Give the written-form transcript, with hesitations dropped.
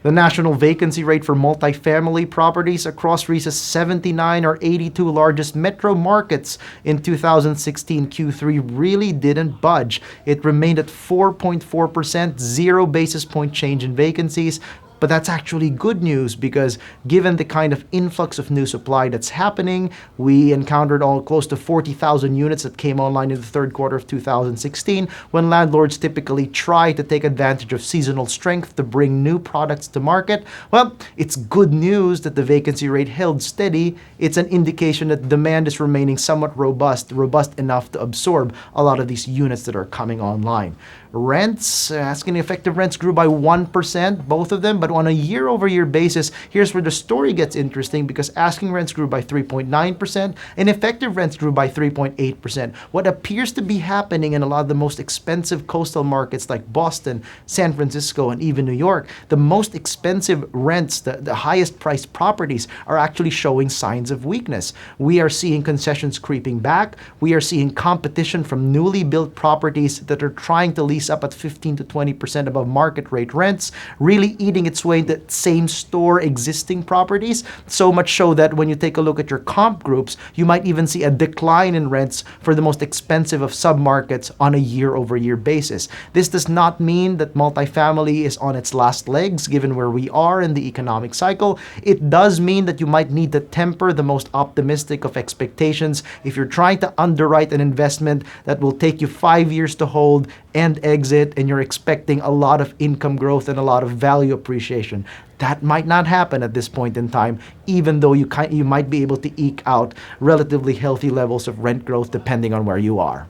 The national vacancy rate for multifamily properties across Reis's 79 or 82 largest metro markets in 2016 Q3 really didn't budge. It remained at 4.4%, 0 basis point change in vacancies. But that's actually good news because given the kind of influx of new supply that's happening, we encountered all close to 40,000 units that came online in the third quarter of 2016 when landlords typically try to take advantage of seasonal strength to bring new products to market. Well, it's good news that the vacancy rate held steady. It's an indication that demand is remaining somewhat robust enough to absorb a lot of these units that are coming online. Rents, asking effective rents grew by 1%, both of them, but on a year-over-year basis, here's where the story gets interesting because asking rents grew by 3.9% and effective rents grew by 3.8%. What appears to be happening in a lot of the most expensive coastal markets like Boston, San Francisco, and even New York, the most expensive rents, the highest priced properties are actually showing signs of weakness. We are seeing concessions creeping back. We are seeing competition from newly built properties that are trying to lease up at 15 to 20% above market rate rents, really eating its way into same store existing properties. So much so that when you take a look at your comp groups, you might even see a decline in rents for the most expensive of submarkets on a year-over-year basis. This does not mean that multifamily is on its last legs given where we are in the economic cycle. It does mean that you might need to temper the most optimistic of expectations if you're trying to underwrite an investment that will take you 5 years to hold and exit, and you're expecting a lot of income growth and a lot of value appreciation. That might not happen at this point in time, even though you might be able to eke out relatively healthy levels of rent growth depending on where you are.